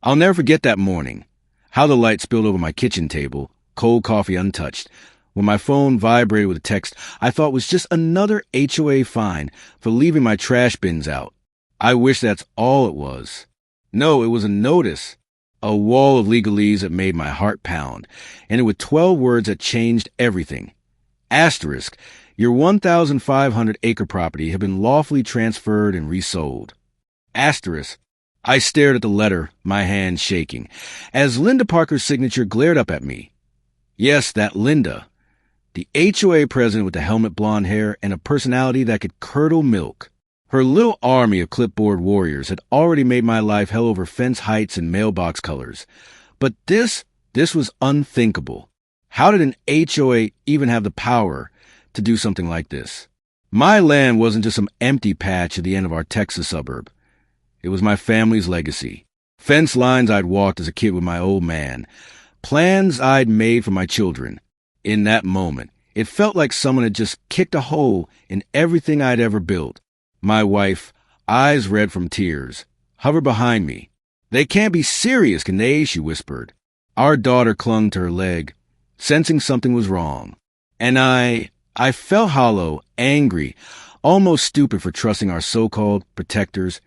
I'll never forget that morning. How the light spilled over my kitchen table, cold coffee untouched. When my phone vibrated with a text I thought was just another HOA fine for leaving my trash bins out. I wish that's all it was. No, it was a notice. A wall of legalese that made my heart pound, and it with 12 words that changed everything. Asterisk, your 1,500-acre property had been lawfully transferred and resold. Asterisk, I stared at the letter, my hand shaking, as Linda Parker's signature glared up at me. Yes, that Linda. The HOA president with the helmet blonde hair and a personality that could curdle milk. Her little army of clipboard warriors had already made my life hell over fence heights and mailbox colors. But this was unthinkable. How did an HOA even have the power to do something like this? My land wasn't just some empty patch at the end of our Texas suburb. It was my family's legacy. Fence lines I'd walked as a kid with my old man. Plans I'd made for my children. In that moment, it felt like someone had just kicked a hole in everything I'd ever built. My wife, eyes red from tears, hovered behind me. "They can't be serious, can they?" she whispered. Our daughter clung to her leg, sensing something was wrong. And I felt hollow, angry, almost stupid for trusting our so-called protectors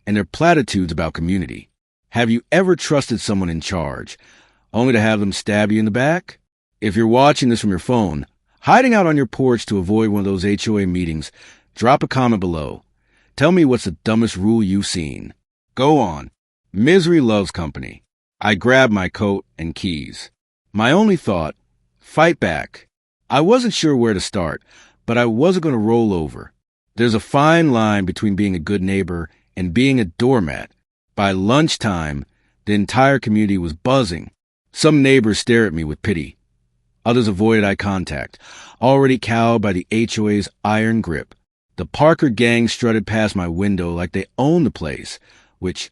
and their platitudes about community. Have you ever trusted someone in charge, only to have them stab you in the back? If you're watching this from your phone, hiding out on your porch to avoid one of those HOA meetings, drop a comment below. Tell me what's the dumbest rule you've seen. Go on. Misery loves company. I grabbed my coat and keys. My only thought, fight back. I wasn't sure where to start, but I wasn't going to roll over. There's a fine line between being a good neighbor and being a doormat. By lunchtime, the entire community was buzzing. Some neighbors stared at me with pity. Others avoided eye contact, already cowed by the HOA's iron grip. The Parker gang strutted past my window like they owned the place, which,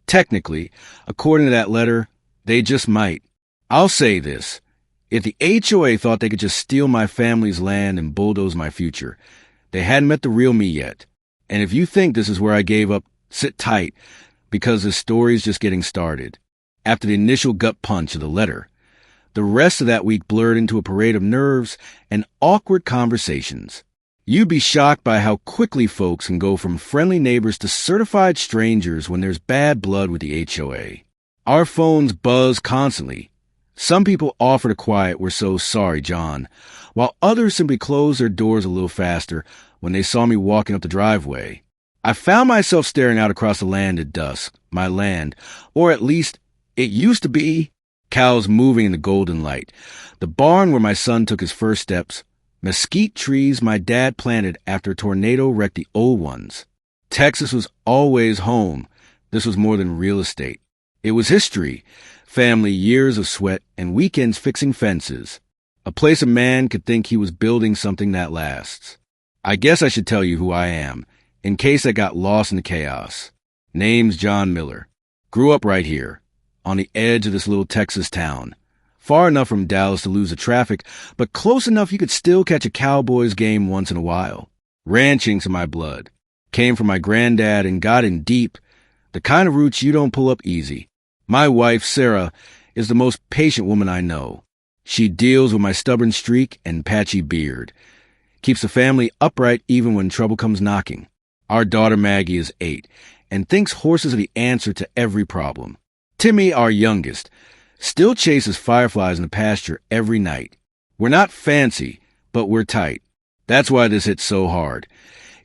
technically, according to that letter, they just might. I'll say this. If the HOA thought they could just steal my family's land and bulldoze my future, they hadn't met the real me yet. And if you think this is where I gave up, sit tight, because this story's just getting started. After the initial gut punch of the letter, the rest of that week blurred into a parade of nerves and awkward conversations. You'd be shocked by how quickly folks can go from friendly neighbors to certified strangers when there's bad blood with the HOA. Our phones buzz constantly. Some people offer to quiet, "We're so sorry, John," while others simply closed their doors a little faster when they saw me walking up the driveway. I found myself staring out across the land at dusk, my land, or at least it used to be. Cows moving in the golden light, the barn where my son took his first steps, mesquite trees my dad planted after a tornado wrecked the old ones. Texas was always home. This was more than real estate. It was history, family, years of sweat, and weekends fixing fences. A place a man could think he was building something that lasts. I guess I should tell you who I am, in case I got lost in the chaos. Name's John Miller. Grew up right here, on the edge of this little Texas town. Far enough from Dallas to lose the traffic, but close enough you could still catch a Cowboys game once in a while. Ranching's in my blood. Came from my granddad and got in deep, the kind of roots you don't pull up easy. My wife, Sarah, is the most patient woman I know. She deals with my stubborn streak and patchy beard. Keeps the family upright even when trouble comes knocking. Our daughter Maggie is 8 and thinks horses are the answer to every problem. Timmy, our youngest, still chases fireflies in the pasture every night. We're not fancy, but we're tight. That's why this hit so hard.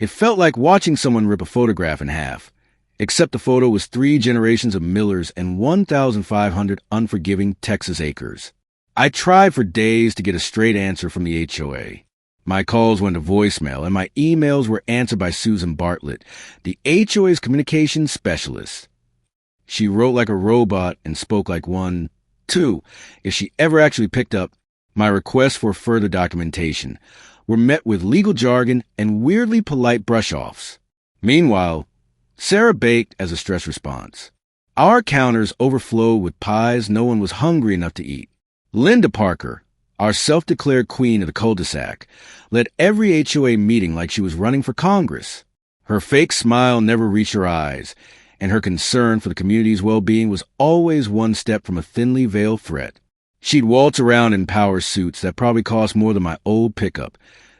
It felt like watching someone rip a photograph in half, except the photo was 3 generations of Millers and 1,500 unforgiving Texas acres. I tried for days to get a straight answer from the HOA. My calls went to voicemail, and my emails were answered by Susan Bartlett, the HOA's communications specialist. She wrote like a robot and spoke like one. 2, if she ever actually picked up, my requests for further documentation were met with legal jargon and weirdly polite brush-offs. Meanwhile, Sarah baked as a stress response. Our counters overflowed with pies no one was hungry enough to eat. Linda Parker, our self-declared queen of the cul-de-sac, led every HOA meeting like she was running for Congress. Her fake smile never reached her eyes, and her concern for the community's well-being was always one step from a thinly veiled threat. She'd waltz around in power suits that probably cost more than my old pickup,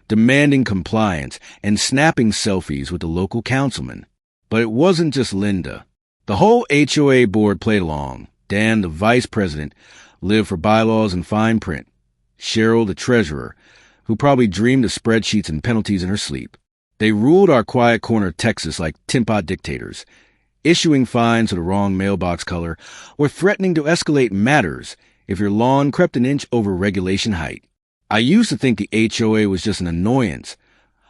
demanding compliance and snapping selfies with the local councilman. But it wasn't just Linda. The whole HOA board played along. Dan, the vice president, lived for bylaws and fine print. Cheryl, the treasurer, who probably dreamed of spreadsheets and penalties in her sleep. They ruled our quiet corner of Texas like tin-pot dictators, issuing fines for the wrong mailbox color or threatening to escalate matters if your lawn crept an inch over regulation height. I used to think the HOA was just an annoyance,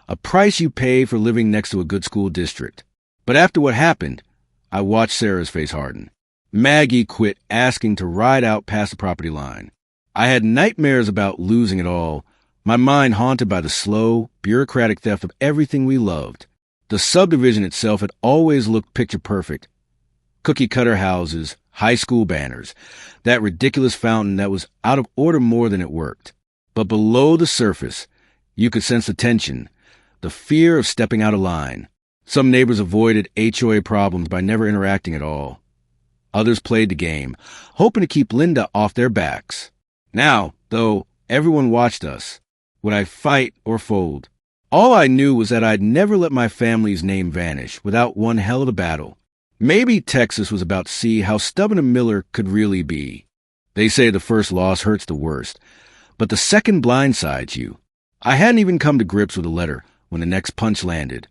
a price you pay for living next to a good school district. But after what happened, I watched Sarah's face harden. Maggie quit asking to ride out past the property line. I had nightmares about losing it all, my mind haunted by the slow, bureaucratic theft of everything we loved. The subdivision itself had always looked picture perfect. Cookie-cutter houses, high school banners, that ridiculous fountain that was out of order more than it worked. But below the surface, you could sense the tension, the fear of stepping out of line. Some neighbors avoided HOA problems by never interacting at all. Others played the game, hoping to keep Linda off their backs. Now, though, everyone watched us. Would I fight or fold? All I knew was that I'd never let my family's name vanish without one hell of a battle. Maybe Texas was about to see how stubborn a Miller could really be. They say the first loss hurts the worst, but the second blindsides you. I hadn't even come to grips with a letter when the next punch landed.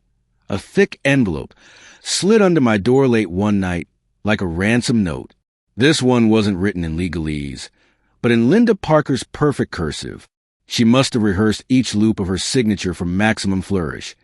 A thick envelope slid under my door late one night like a ransom note. This one wasn't written in legalese, but in Linda Parker's perfect cursive. She must have rehearsed each loop of her signature for maximum flourish,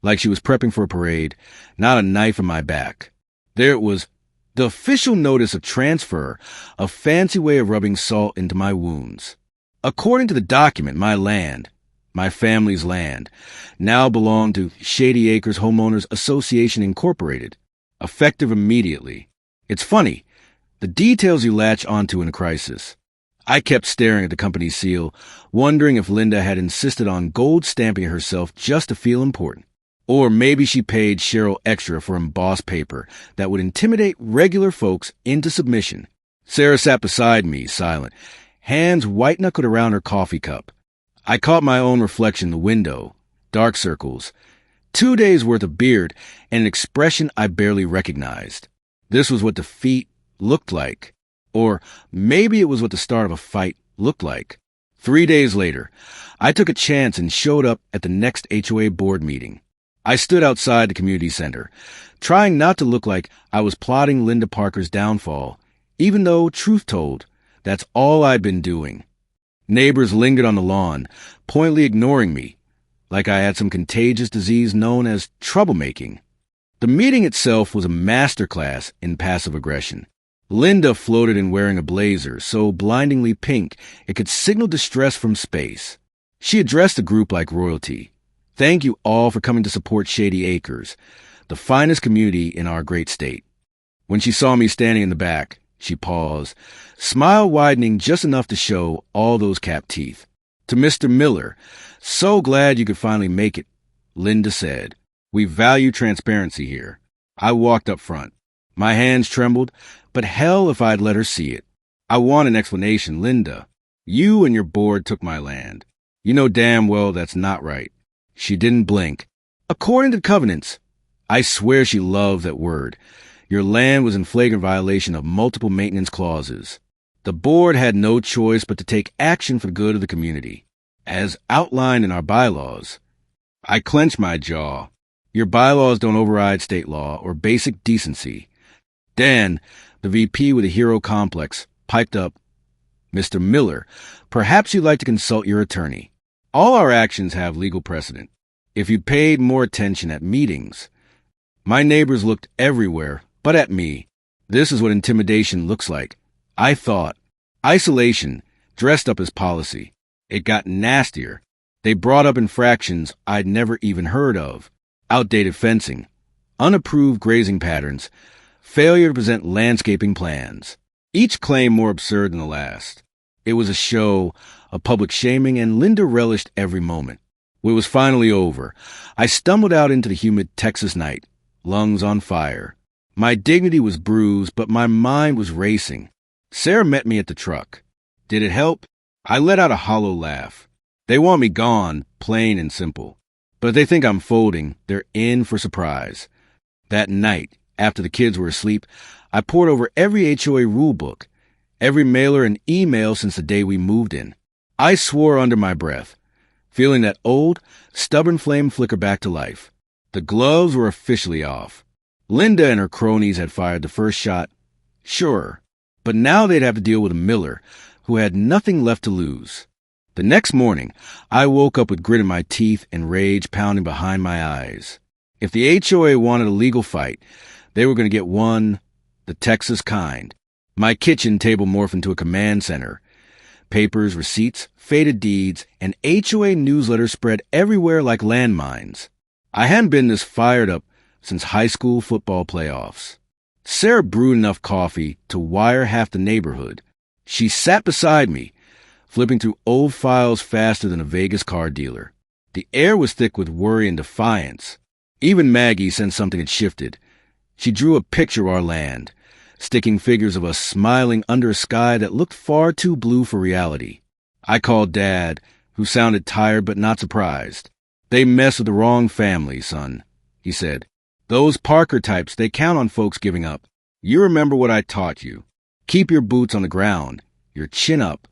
like she was prepping for a parade, not a knife in my back. There it was, the official notice of transfer, a fancy way of rubbing salt into my wounds. According to the document, my land, my family's land, now belonged to Shady Acres Homeowners Association Incorporated, effective immediately. It's funny, the details you latch onto in a crisis. I kept staring at the company's seal, wondering if Linda had insisted on gold stamping herself just to feel important. Or maybe she paid Cheryl extra for embossed paper that would intimidate regular folks into submission. Sarah sat beside me, silent, hands white-knuckled around her coffee cup. I caught my own reflection in the window, dark circles, 2 days' worth of beard, and an expression I barely recognized. This was what defeat looked like. Or maybe it was what the start of a fight looked like. 3 days later, I took a chance and showed up at the next HOA board meeting. I stood outside the community center, trying not to look like I was plotting Linda Parker's downfall, even though, truth told, that's all I'd been doing. Neighbors lingered on the lawn, pointedly ignoring me, like I had some contagious disease known as troublemaking. The meeting itself was a masterclass in passive aggression. Linda floated in wearing a blazer so blindingly pink it could signal distress from space. She addressed the group like royalty. Thank you all for coming to support Shady Acres, the finest community in our great state. When she saw me standing in the back, she paused, smile widening just enough to show all those capped teeth. To Mr. Miller, so glad you could finally make it, Linda said. We value transparency here. I walked up front. My hands trembled, but hell if I'd let her see it. I want an explanation, Linda. You and your board took my land. You know damn well that's not right. She didn't blink. According to the covenants, I swear she loved that word. Your land was in flagrant violation of multiple maintenance clauses. The board had no choice but to take action for the good of the community, as outlined in our bylaws. I clenched my jaw. Your bylaws don't override state law or basic decency. Dan, the VP with a hero complex, piped up, Mr. Miller, perhaps you'd like to consult your attorney. All our actions have legal precedent. If you'd paid more attention at meetings. My neighbors looked everywhere but at me. This is what intimidation looks like. I thought. Isolation, dressed up as policy. It got nastier. They brought up infractions I'd never even heard of. Outdated fencing, unapproved grazing patterns, failure to present landscaping plans. Each claim more absurd than the last. It was a show, a public shaming, and Linda relished every moment. When it was finally over, I stumbled out into the humid Texas night, lungs on fire. My dignity was bruised, but my mind was racing. Sarah met me at the truck. Did it help? I let out a hollow laugh. They want me gone, plain and simple. But if they think I'm folding, they're in for surprise. That night, after the kids were asleep, I pored over every HOA rule book, every mailer and email since the day we moved in. I swore under my breath, feeling that old, stubborn flame flicker back to life. The gloves were officially off. Linda and her cronies had fired the first shot. Sure, but now they'd have to deal with a Miller who had nothing left to lose. The next morning, I woke up with grit in my teeth and rage pounding behind my eyes. If the HOA wanted a legal fight, they were going to get one, the Texas kind. My kitchen table morphed into a command center. Papers, receipts, faded deeds, and HOA newsletters spread everywhere like landmines. I hadn't been this fired up since high school football playoffs. Sarah brewed enough coffee to wire half the neighborhood. She sat beside me, flipping through old files faster than a Vegas car dealer. The air was thick with worry and defiance. Even Maggie sensed something had shifted. She drew a picture of our land, sticking figures of us smiling under a sky that looked far too blue for reality. I called Dad, who sounded tired but not surprised. They mess with the wrong family, son, he said. Those Parker types, they count on folks giving up. You remember what I taught you. Keep your boots on the ground, your chin up.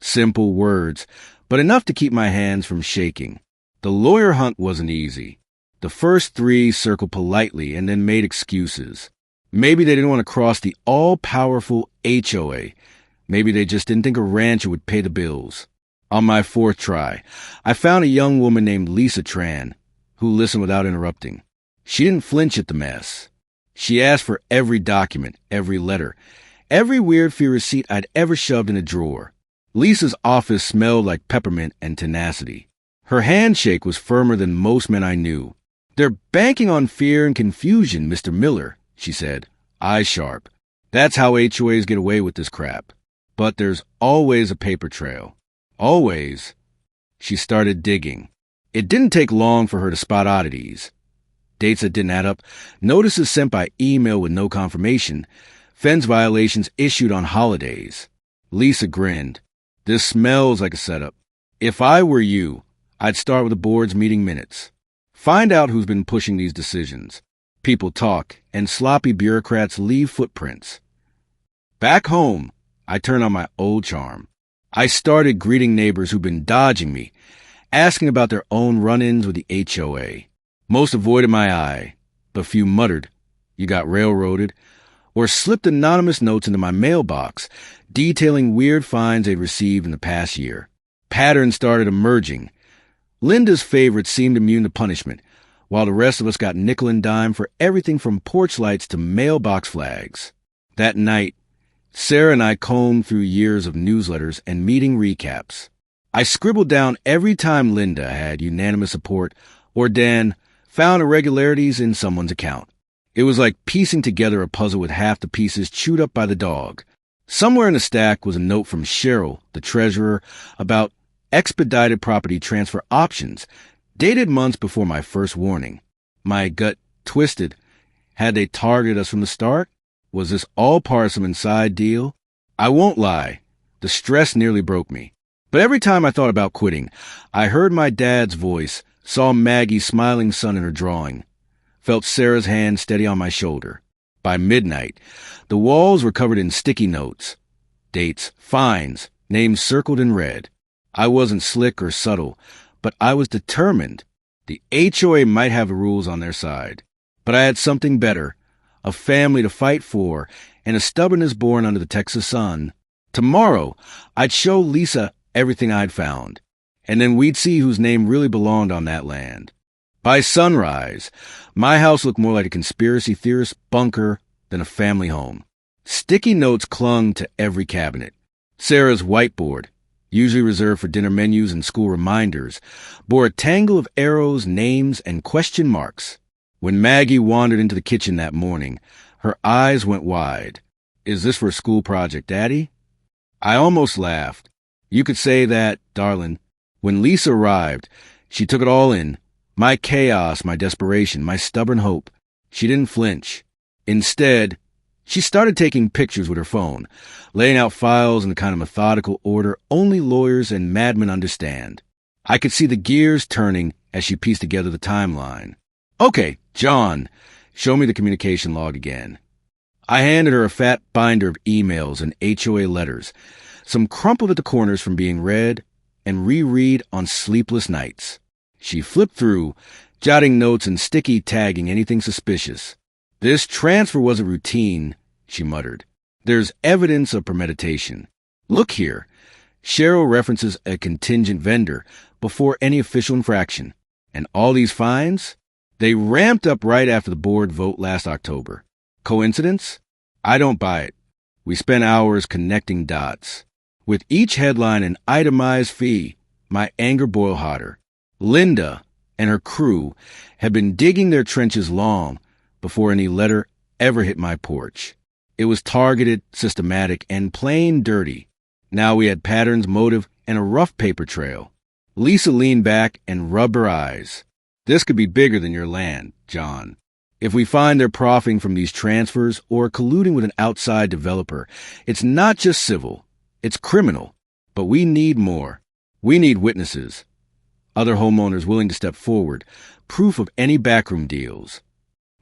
Simple words, but enough to keep my hands from shaking. The lawyer hunt wasn't easy. The first 3 circled politely and then made excuses. Maybe they didn't want to cross the all-powerful HOA. Maybe they just didn't think a rancher would pay the bills. On my 4th try, I found a young woman named Lisa Tran, who listened without interrupting. She didn't flinch at the mess. She asked for every document, every letter, every weird fee receipt I'd ever shoved in a drawer. Lisa's office smelled like peppermint and tenacity. Her handshake was firmer than most men I knew. They're banking on fear and confusion, Mr. Miller, she said, eyes sharp. That's how HOAs get away with this crap. But there's always a paper trail. Always. She started digging. It didn't take long for her to spot oddities. Dates that didn't add up, notices sent by email with no confirmation, fence violations issued on holidays. Lisa grinned. This smells like a setup. If I were you, I'd start with the board's meeting minutes. Find out who's been pushing these decisions. People talk, and sloppy bureaucrats leave footprints. Back home, I turned on my old charm. I started greeting neighbors who'd been dodging me, asking about their own run-ins with the HOA. Most avoided my eye, but few muttered, "You got railroaded," or slipped anonymous notes into my mailbox, detailing weird finds they'd received in the past year. Patterns started emerging. Linda's favorites seemed immune to punishment, while the rest of us got nickel and dime for everything from porch lights to mailbox flags. That night, Sarah and I combed through years of newsletters and meeting recaps. I scribbled down every time Linda had unanimous support or Dan found irregularities in someone's account. It was like piecing together a puzzle with half the pieces chewed up by the dog. Somewhere in the stack was a note from Cheryl, the treasurer, about expedited property transfer options, dated months before my first warning. My gut twisted. Had they targeted us from the start? Was this all part of some inside deal? I won't lie. The stress nearly broke me. But every time I thought about quitting, I heard my dad's voice, saw Maggie's smiling son in her drawing, felt Sarah's hand steady on my shoulder. By midnight, the walls were covered in sticky notes. Dates, fines, names circled in red. I wasn't slick or subtle, but I was determined. The HOA might have the rules on their side, but I had something better, a family to fight for, and a stubbornness born under the Texas sun. Tomorrow, I'd show Lisa everything I'd found, and then we'd see whose name really belonged on that land. By sunrise, my house looked more like a conspiracy theorist bunker than a family home. Sticky notes clung to every cabinet. Sarah's whiteboard, usually reserved for dinner menus and school reminders, bore a tangle of arrows, names, and question marks. When Maggie wandered into the kitchen that morning, her eyes went wide. "Is this for a school project, Daddy?" I almost laughed. You could say that, darling. When Lisa arrived, she took it all in. My chaos, my desperation, my stubborn hope. She didn't flinch. Instead, she started taking pictures with her phone, laying out files in the kind of methodical order only lawyers and madmen understand. I could see the gears turning as she pieced together the timeline. Okay, John, show me the communication log again. I handed her a fat binder of emails and HOA letters, some crumpled at the corners from being read and reread on sleepless nights. She flipped through, jotting notes and sticky tagging anything suspicious. This transfer wasn't routine, she muttered. There's evidence of premeditation. Look here. Cheryl references a contingent vendor before any official infraction. And all these fines? They ramped up right after the board vote last October. Coincidence? I don't buy it. We spent hours connecting dots. With each headline an itemized fee, my anger boiled hotter. Linda and her crew had been digging their trenches long before any letter ever hit my porch. It was targeted, systematic, and plain dirty. Now we had patterns, motive, and a rough paper trail. Lisa leaned back and rubbed her eyes. This could be bigger than your land, John. If we find they're profiting from these transfers or colluding with an outside developer, it's not just civil, it's criminal. But we need more. We need witnesses. Other homeowners willing to step forward, proof of any backroom deals.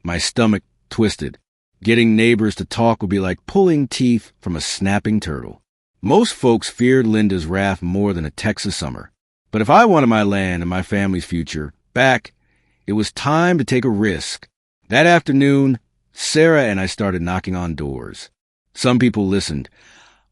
My stomach twisted. Getting neighbors to talk would be like pulling teeth from a snapping turtle. Most folks feared Linda's wrath more than a Texas summer. But if I wanted my land and my family's future back, it was time to take a risk. That afternoon, Sarah and I started knocking on doors. Some people listened,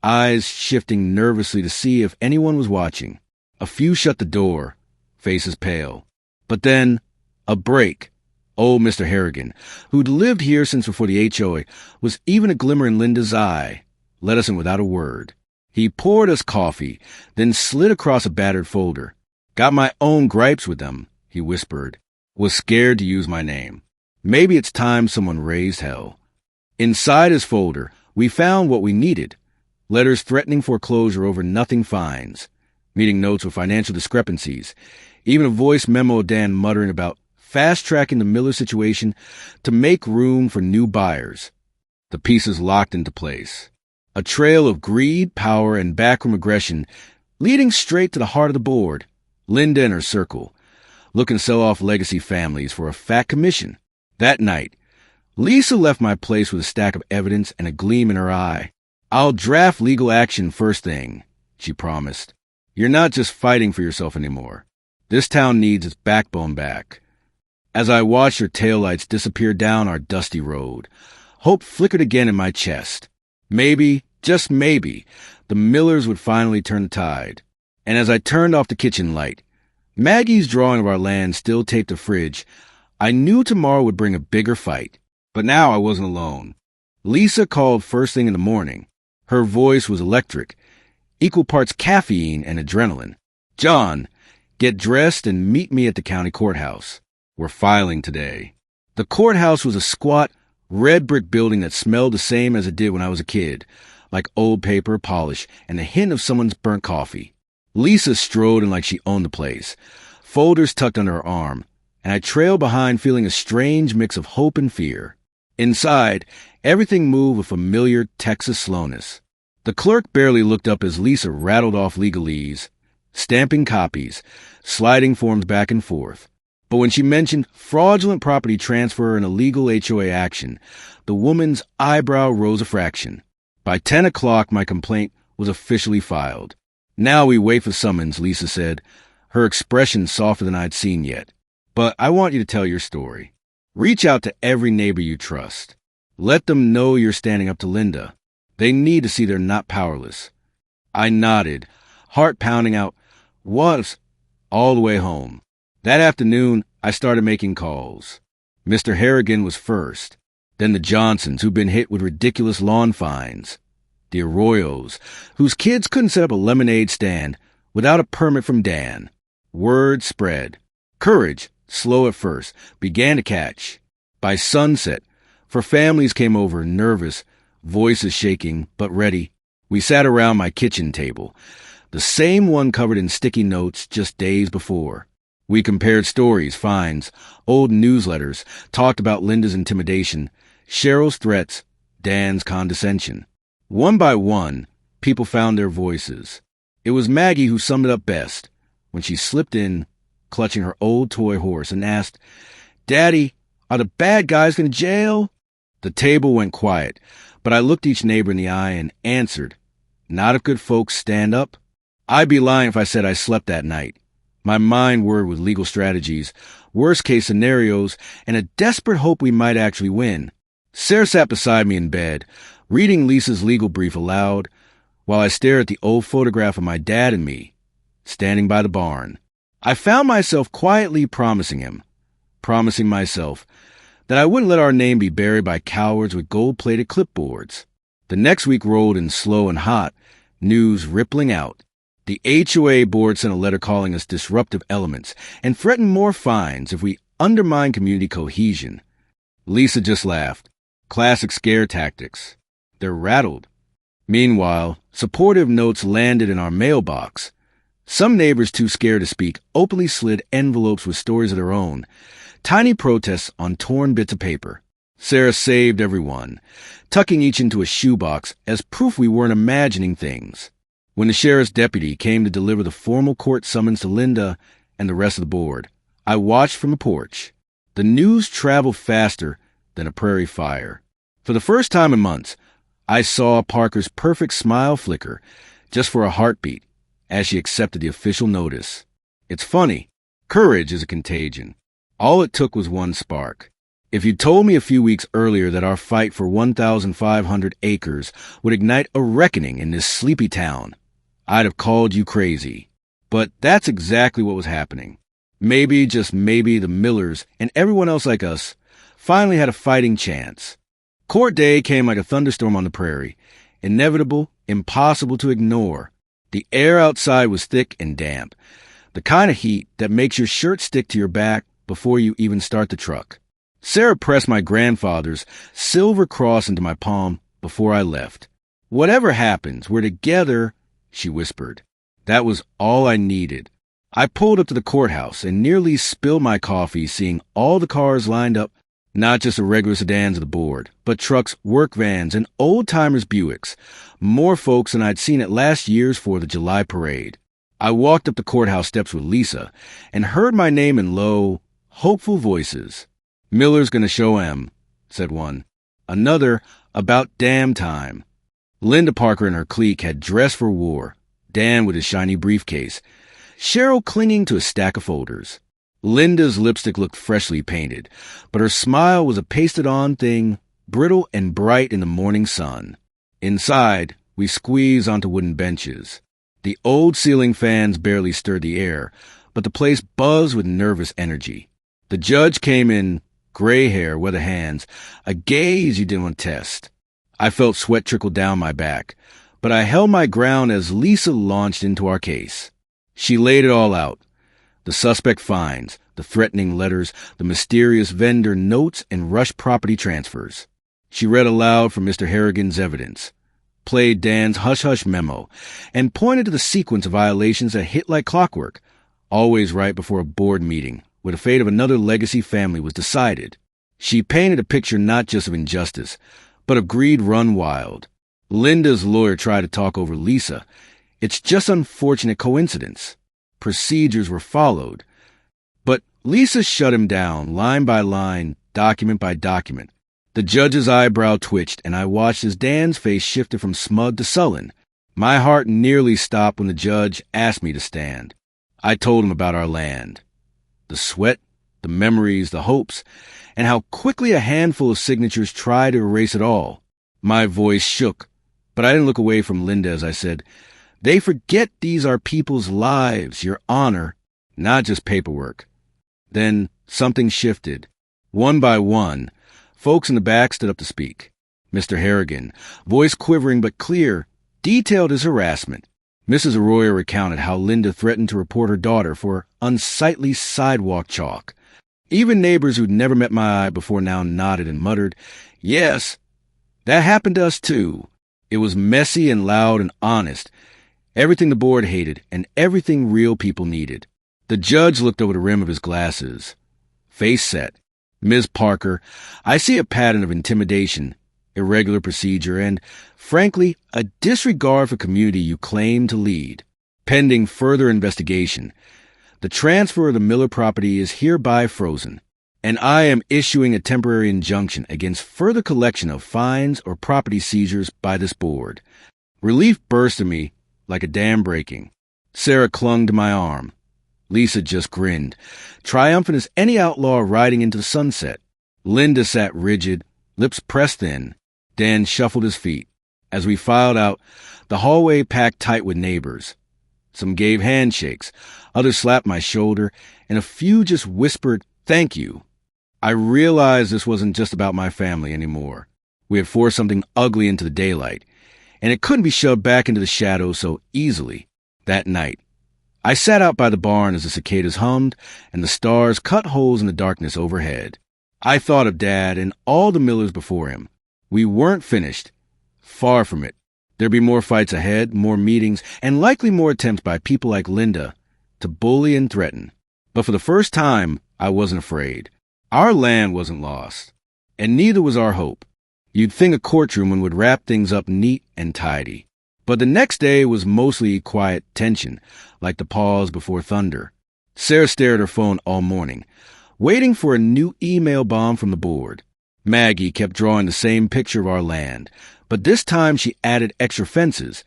eyes shifting nervously to see if anyone was watching. A few shut the door, faces pale. But then, a break. Old Mr. Harrigan, who'd lived here since before the HOA, was even a glimmer in Linda's eye, let us in without a word. He poured us coffee, then slid across a battered folder. Got my own gripes with them, he whispered. Was scared to use my name. Maybe it's time someone raised hell. Inside his folder, we found what we needed. Letters threatening foreclosure over nothing fines. Meeting notes with financial discrepancies. Even a voice memo of Dan muttering about fast-tracking the Miller situation to make room for new buyers. The pieces locked into place. A trail of greed, power, and backroom aggression leading straight to the heart of the board. Linda and her circle, looking to sell off legacy families for a fat commission. That night, Lisa left my place with a stack of evidence and a gleam in her eye. I'll draft legal action first thing, she promised. You're not just fighting for yourself anymore. This town needs its backbone back. As I watched her taillights disappear down our dusty road, hope flickered again in my chest. Maybe, just maybe, the Millers would finally turn the tide. And as I turned off the kitchen light, Maggie's drawing of our land still taped to the fridge, I knew tomorrow would bring a bigger fight. But now I wasn't alone. Lisa called first thing in the morning. Her voice was electric, equal parts caffeine and adrenaline. John, get dressed and meet me at the county courthouse. We're filing today. The courthouse was a squat, red brick building that smelled the same as it did when I was a kid, like old paper, polish, and a hint of someone's burnt coffee. Lisa strode in like she owned the place, folders tucked under her arm, and I trailed behind feeling a strange mix of hope and fear. Inside, everything moved with familiar Texas slowness. The clerk barely looked up as Lisa rattled off legalese, stamping copies, sliding forms back and forth. But when she mentioned fraudulent property transfer and illegal HOA action, the woman's eyebrow rose a fraction. By 10 o'clock, my complaint was officially filed. Now we wait for summons, Lisa said, her expression softer than I'd seen yet. But I want you to tell your story. Reach out to every neighbor you trust. Let them know you're standing up to Linda. They need to see they're not powerless. I nodded, heart pounding out, was, all the way home. That afternoon, I started making calls. Mr. Harrigan was first, then the Johnsons, who'd been hit with ridiculous lawn fines, the Arroyos, whose kids couldn't set up a lemonade stand without a permit from Dan. Word spread. Courage, slow at first, began to catch. By sunset, for families came over, nervous, voices shaking, but ready. We sat around my kitchen table, the same one covered in sticky notes just days before. We compared stories, finds, old newsletters, talked about Linda's intimidation, Cheryl's threats, Dan's condescension. One by one, people found their voices. It was Maggie who summed it up best when she slipped in, clutching her old toy horse, and asked, "Daddy, are the bad guys going to jail?" The table went quiet, but I looked each neighbor in the eye and answered, "Not if good folks stand up." I'd be lying if I said I slept that night. My mind whirred with legal strategies, worst-case scenarios, and a desperate hope we might actually win. Sarah sat beside me in bed, reading Lisa's legal brief aloud, while I stared at the old photograph of my dad and me, standing by the barn. I found myself quietly promising myself, that I wouldn't let our name be buried by cowards with gold-plated clipboards. The next week rolled in slow and hot, news rippling out. The HOA board sent a letter calling us disruptive elements and threatened more fines if we undermine community cohesion. Lisa just laughed. Classic scare tactics. They're rattled. Meanwhile, supportive notes landed in our mailbox. Some neighbors too scared to speak openly slid envelopes with stories of their own. Tiny protests on torn bits of paper. Sarah saved everyone, tucking each into a shoebox as proof we weren't imagining things. When the sheriff's deputy came to deliver the formal court summons to Linda and the rest of the board, I watched from the porch. The news traveled faster than a prairie fire. For the first time in months, I saw Parker's perfect smile flicker, just for a heartbeat, as she accepted the official notice. It's funny. Courage is a contagion. All it took was one spark. If you'd told me a few weeks earlier that our fight for 1,500 acres would ignite a reckoning in this sleepy town, I'd have called you crazy. But that's exactly what was happening. Maybe, just maybe, the Millers and everyone else like us finally had a fighting chance. Court day came like a thunderstorm on the prairie. Inevitable, impossible to ignore. The air outside was thick and damp. The kind of heat that makes your shirt stick to your back before you even start the truck. Sarah pressed my grandfather's silver cross into my palm before I left. "Whatever happens, we're together," she whispered. That was all I needed. I pulled up to the courthouse and nearly spilled my coffee seeing all the cars lined up, not just the regular sedans of the board, but trucks, work vans, and old-timers Buicks, more folks than I'd seen at last year's 4th of July parade. I walked up the courthouse steps with Lisa and heard my name in low, hopeful voices. "Miller's gonna show 'em," said one. Another, "about damn time." Linda Parker and her clique had dressed for war, Dan with his shiny briefcase, Cheryl clinging to a stack of folders. Linda's lipstick looked freshly painted, but her smile was a pasted-on thing, brittle and bright in the morning sun. Inside, we squeezed onto wooden benches. The old ceiling fans barely stirred the air, but the place buzzed with nervous energy. The judge came in, gray hair, weather hands, a gaze you didn't want to test. I felt sweat trickle down my back, but I held my ground as Lisa launched into our case. She laid it all out. The suspect fines, the threatening letters, the mysterious vendor notes, and rushed property transfers. She read aloud from Mr. Harrigan's evidence, played Dan's hush-hush memo, and pointed to the sequence of violations that hit like clockwork, always right before a board meeting, where the fate of another legacy family was decided. She painted a picture not just of injustice, but of greed run wild. Linda's lawyer tried to talk over Lisa. It's just unfortunate coincidence. Procedures were followed. But Lisa shut him down, line by line, document by document. The judge's eyebrow twitched, and I watched as Dan's face shifted from smug to sullen. My heart nearly stopped when the judge asked me to stand. I told him about our land. The sweat, the memories, the hopes, and how quickly a handful of signatures tried to erase it all. My voice shook, but I didn't look away from Linda as I said, "They forget these are people's lives, your honor, not just paperwork." Then something shifted. One by one, folks in the back stood up to speak. Mr. Harrigan, voice quivering but clear, detailed his harassment. Mrs. Arroyo recounted how Linda threatened to report her daughter for unsightly sidewalk chalk. Even neighbors who'd never met my eye before now nodded and muttered, "Yes, that happened to us too." It was messy and loud and honest. Everything the board hated and everything real people needed. The judge looked over the rim of his glasses. Face set. Ms. Parker, I see a pattern of intimidation, irregular procedure, and, frankly, a disregard for community you claim to lead. Pending further investigation, the transfer of the Miller property is hereby frozen, and I am issuing a temporary injunction against further collection of fines or property seizures by this board. Relief burst in me like a dam breaking. Sarah clung to my arm. Lisa just grinned, triumphant as any outlaw riding into the sunset. Linda sat rigid, lips pressed in. Dan shuffled his feet. As we filed out, the hallway packed tight with neighbors. Some gave handshakes, others slapped my shoulder, and a few just whispered, "Thank you." I realized this wasn't just about my family anymore. We had forced something ugly into the daylight, and it couldn't be shoved back into the shadows so easily. That night, I sat out by the barn as the cicadas hummed and the stars cut holes in the darkness overhead. I thought of Dad and all the Millers before him. We weren't finished. Far from it. There'd be more fights ahead, more meetings, and likely more attempts by people like Linda to bully and threaten. But for the first time, I wasn't afraid. Our land wasn't lost, and neither was our hope. You'd think a courtroom would wrap things up neat and tidy. But the next day was mostly quiet tension, like the pause before thunder. Sarah stared at her phone all morning, waiting for a new email bomb from the board. Maggie kept drawing the same picture of our land, but this time she added extra fences,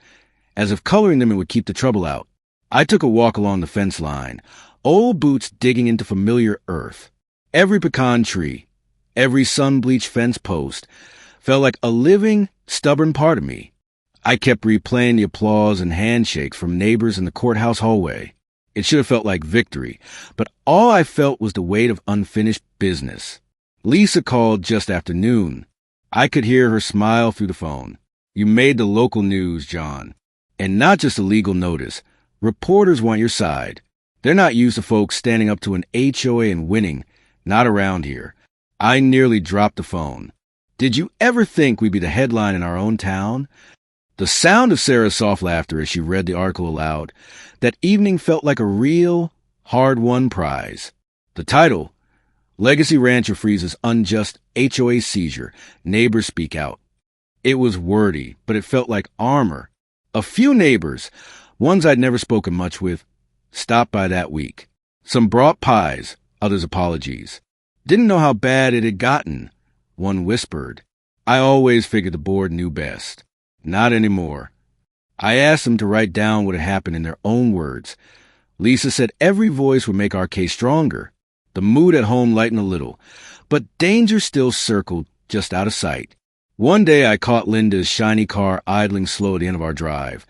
as if coloring them would keep the trouble out. I took a walk along the fence line, old boots digging into familiar earth. Every pecan tree, every sun-bleached fence post felt like a living, stubborn part of me. I kept replaying the applause and handshakes from neighbors in the courthouse hallway. It should have felt like victory, but all I felt was the weight of unfinished business. Lisa called just after noon. I could hear her smile through the phone. "You made the local news, John. And not just a legal notice. Reporters want your side. They're not used to folks standing up to an HOA and winning. Not around here." I nearly dropped the phone. Did you ever think we'd be the headline in our own town? The sound of Sarah's soft laughter as she read the article aloud, that evening felt like a real, hard-won prize. The title, "Legacy Rancher Freezes Unjust HOA Seizure. Neighbors Speak Out." It was wordy, but it felt like armor. A few neighbors, ones I'd never spoken much with, stopped by that week. Some brought pies, others apologies. "Didn't know how bad it had gotten," one whispered. I always figured the board knew best. Not anymore. I asked them to write down what had happened in their own words. Lisa said every voice would make our case stronger. The mood at home lightened a little, but danger still circled just out of sight. One day I caught Linda's shiny car idling slow at the end of our drive.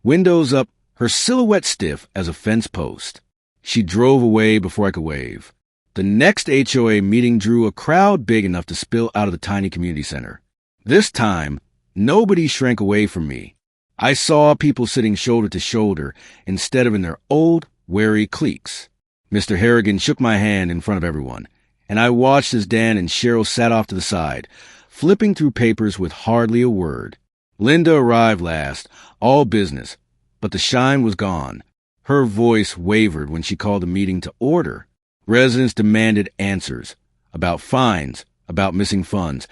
Windows up, her silhouette stiff as a fence post. She drove away before I could wave. The next HOA meeting drew a crowd big enough to spill out of the tiny community center. This time, nobody shrank away from me. I saw people sitting shoulder to shoulder instead of in their old, wary cliques. Mr. Harrigan shook my hand in front of everyone, and I watched as Dan and Cheryl sat off to the side, flipping through papers with hardly a word. Linda arrived last, all business, but the shine was gone. Her voice wavered when she called the meeting to order. Residents demanded answers about fines, about missing funds,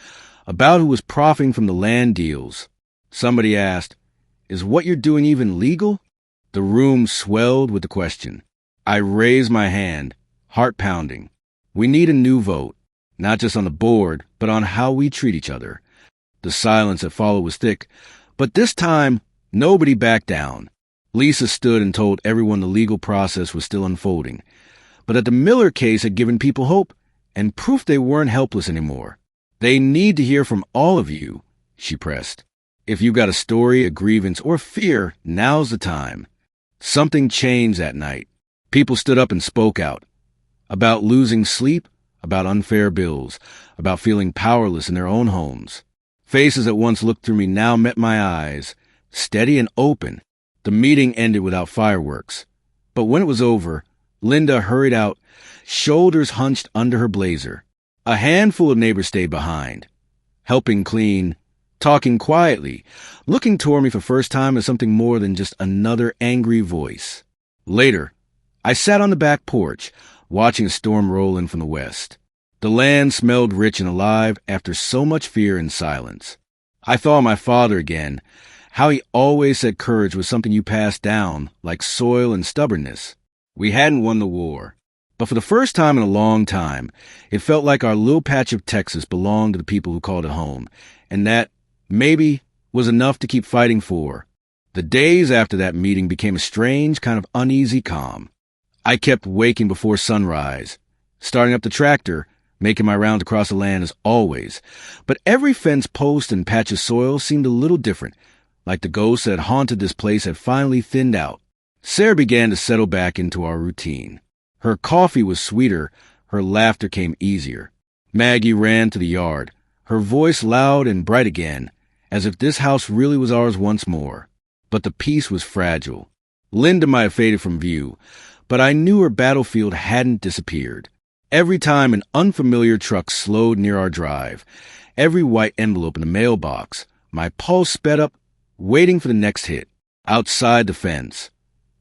about who was profiting from the land deals. Somebody asked, "Is what you're doing even legal?" The room swelled with the question. I raised my hand, heart pounding. We need a new vote, not just on the board, but on how we treat each other. The silence that followed was thick, but this time, nobody backed down. Lisa stood and told everyone the legal process was still unfolding, but that the Miller case had given people hope and proof they weren't helpless anymore. "They need to hear from all of you," she pressed. "If you've got a story, a grievance, or fear, now's the time." Something changed that night. People stood up and spoke out. About losing sleep, about unfair bills, about feeling powerless in their own homes. Faces that once looked through me now met my eyes, steady and open. The meeting ended without fireworks. But when it was over, Linda hurried out, shoulders hunched under her blazer. A handful of neighbors stayed behind, helping clean, talking quietly, looking toward me for the first time as something more than just another angry voice. Later, I sat on the back porch, watching a storm roll in from the west. The land smelled rich and alive after so much fear and silence. I thought of my father again, how he always said courage was something you passed down, like soil and stubbornness. We hadn't won the war, but for the first time in a long time, it felt like our little patch of Texas belonged to the people who called it home, and that, maybe, was enough to keep fighting for. The days after that meeting became a strange kind of uneasy calm. I kept waking before sunrise, starting up the tractor, making my rounds across the land as always, but every fence post and patch of soil seemed a little different, like the ghosts that haunted this place had finally thinned out. Sarah began to settle back into our routine. Her coffee was sweeter, her laughter came easier. Maggie ran to the yard, her voice loud and bright again, as if this house really was ours once more. But the peace was fragile. Linda might have faded from view, but I knew her battlefield hadn't disappeared. Every time an unfamiliar truck slowed near our drive, every white envelope in the mailbox, my pulse sped up, waiting for the next hit. Outside the fence,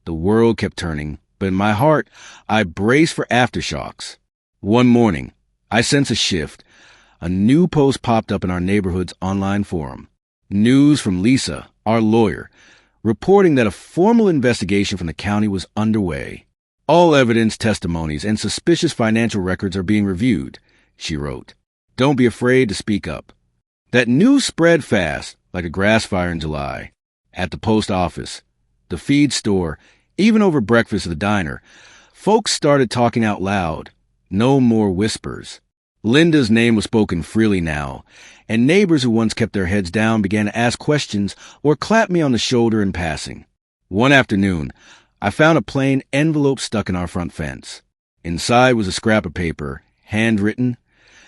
the world kept turning, but in my heart, I braced for aftershocks. One morning, I sensed a shift. A new post popped up in our neighborhood's online forum. News from Lisa, our lawyer, reporting that a formal investigation from the county was underway. All evidence, testimonies, and suspicious financial records are being reviewed, she wrote. Don't be afraid to speak up. That news spread fast, like a grass fire in July. At the post office, the feed store, even over breakfast at the diner, folks started talking out loud. No more whispers. Linda's name was spoken freely now, and neighbors who once kept their heads down began to ask questions or clap me on the shoulder in passing. One afternoon, I found a plain envelope stuck in our front fence. Inside was a scrap of paper, handwritten,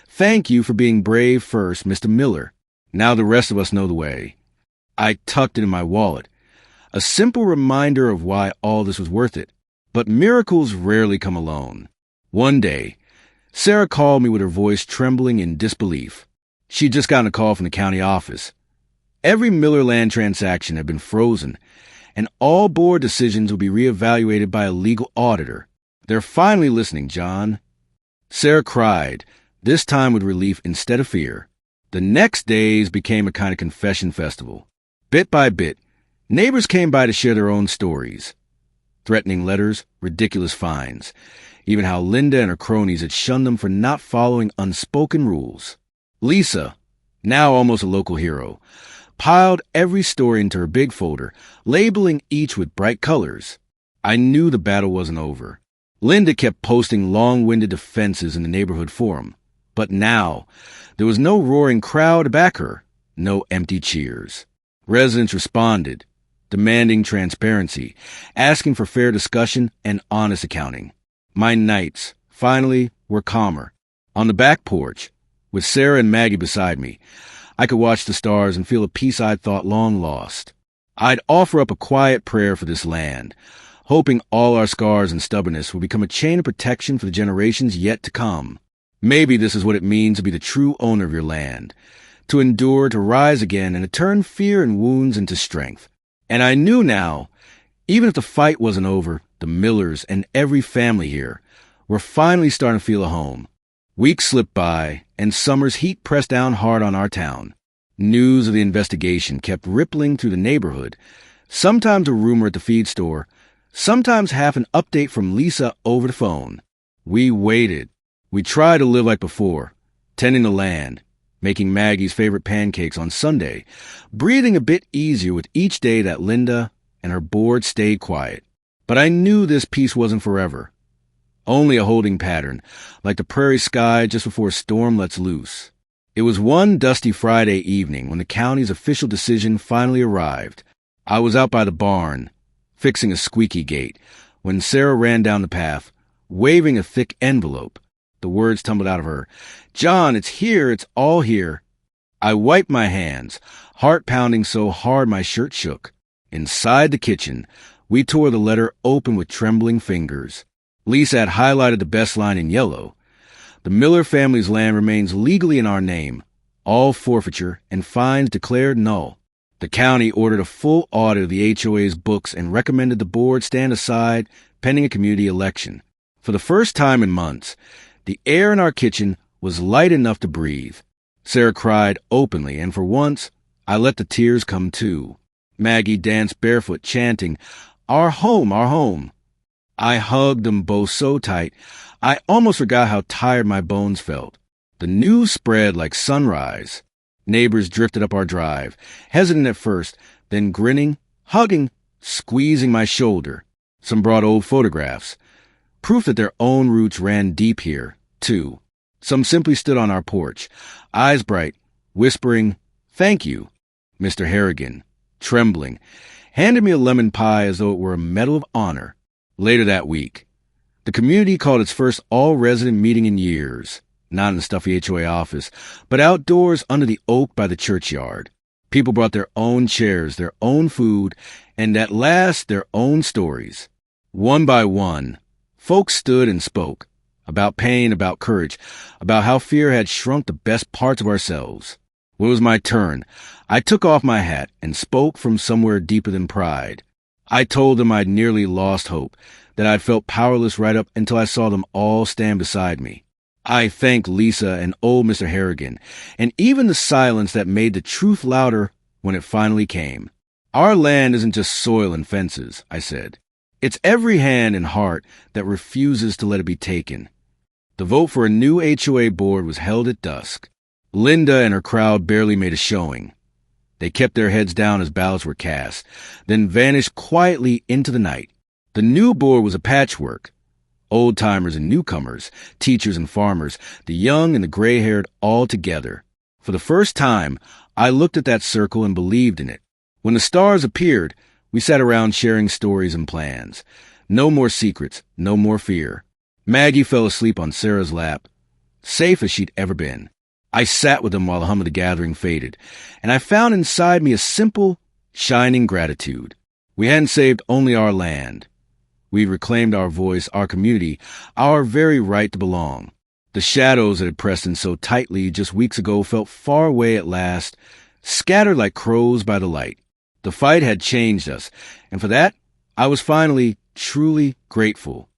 "Thank you for being brave first, Mr. Miller. Now the rest of us know the way." I tucked it in my wallet, a simple reminder of why all this was worth it. But miracles rarely come alone. One day, Sarah called me with her voice trembling in disbelief. She'd just gotten a call from the county office. Every Miller land transaction had been frozen, and all board decisions would be reevaluated by a legal auditor. They're finally listening, John. Sarah cried, this time with relief instead of fear. The next days became a kind of confession festival. Bit by bit, neighbors came by to share their own stories. Threatening letters, ridiculous fines, even how Linda and her cronies had shunned them for not following unspoken rules. Lisa, now almost a local hero, piled every story into her big folder, labeling each with bright colors. I knew the battle wasn't over. Linda kept posting long-winded defenses in the neighborhood forum. But now, there was no roaring crowd to back her, no empty cheers. Residents responded, demanding transparency, asking for fair discussion and honest accounting. My nights, finally, were calmer. On the back porch, with Sarah and Maggie beside me, I could watch the stars and feel a peace I'd thought long lost. I'd offer up a quiet prayer for this land, hoping all our scars and stubbornness will become a chain of protection for the generations yet to come. Maybe this is what it means to be the true owner of your land, to endure, to rise again, and to turn fear and wounds into strength. And I knew now, even if the fight wasn't over, the Millers and every family here were finally starting to feel a home. Weeks slipped by, and summer's heat pressed down hard on our town. News of the investigation kept rippling through the neighborhood, sometimes a rumor at the feed store, sometimes half an update from Lisa over the phone. We waited. We tried to live like before, tending the land, making Maggie's favorite pancakes on Sunday, breathing a bit easier with each day that Linda and her board stayed quiet. But I knew this peace wasn't forever. Only a holding pattern, like the prairie sky just before a storm lets loose. It was one dusty Friday evening when the county's official decision finally arrived. I was out by the barn, fixing a squeaky gate, when Sarah ran down the path, waving a thick envelope. The words tumbled out of her. "John, it's here, it's all here." I wiped my hands, heart pounding so hard my shirt shook. Inside the kitchen, we tore the letter open with trembling fingers. Lisa had highlighted the best line in yellow. The Miller family's land remains legally in our name, all forfeiture and fines declared null. The county ordered a full audit of the HOA's books and recommended the board stand aside pending a community election. For the first time in months, the air in our kitchen was light enough to breathe. Sarah cried openly, and for once, I let the tears come too. Maggie danced barefoot, chanting, "Our home, our home." I hugged them both so tight, I almost forgot how tired my bones felt. The news spread like sunrise. Neighbors drifted up our drive, hesitant at first, then grinning, hugging, squeezing my shoulder. Some brought old photographs, proof that their own roots ran deep here, too. Some simply stood on our porch, eyes bright, whispering, "Thank you." Mr. Harrigan, trembling, handed me a lemon pie as though it were a medal of honor. Later that week, the community called its first all-resident meeting in years, not in the stuffy HOA office, but outdoors under the oak by the churchyard. People brought their own chairs, their own food, and at last their own stories. One by one, folks stood and spoke, about pain, about courage, about how fear had shrunk the best parts of ourselves. When it was my turn, I took off my hat and spoke from somewhere deeper than pride. I told them I'd nearly lost hope, that I'd felt powerless right up until I saw them all stand beside me. I thanked Lisa and old Mr. Harrigan, and even the silence that made the truth louder when it finally came. Our land isn't just soil and fences, I said. It's every hand and heart that refuses to let it be taken. The vote for a new HOA board was held at dusk. Linda and her crowd barely made a showing. They kept their heads down as ballots were cast, then vanished quietly into the night. The new board was a patchwork. Old-timers and newcomers, teachers and farmers, the young and the gray-haired all together. For the first time, I looked at that circle and believed in it. When the stars appeared, we sat around sharing stories and plans. No more secrets, no more fear. Maggie fell asleep on Sarah's lap, safe as she'd ever been. I sat with them while the hum of the gathering faded, and I found inside me a simple, shining gratitude. We hadn't saved only our land. We'd reclaimed our voice, our community, our very right to belong. The shadows that had pressed in so tightly just weeks ago felt far away at last, scattered like crows by the light. The fight had changed us, and for that, I was finally, truly grateful.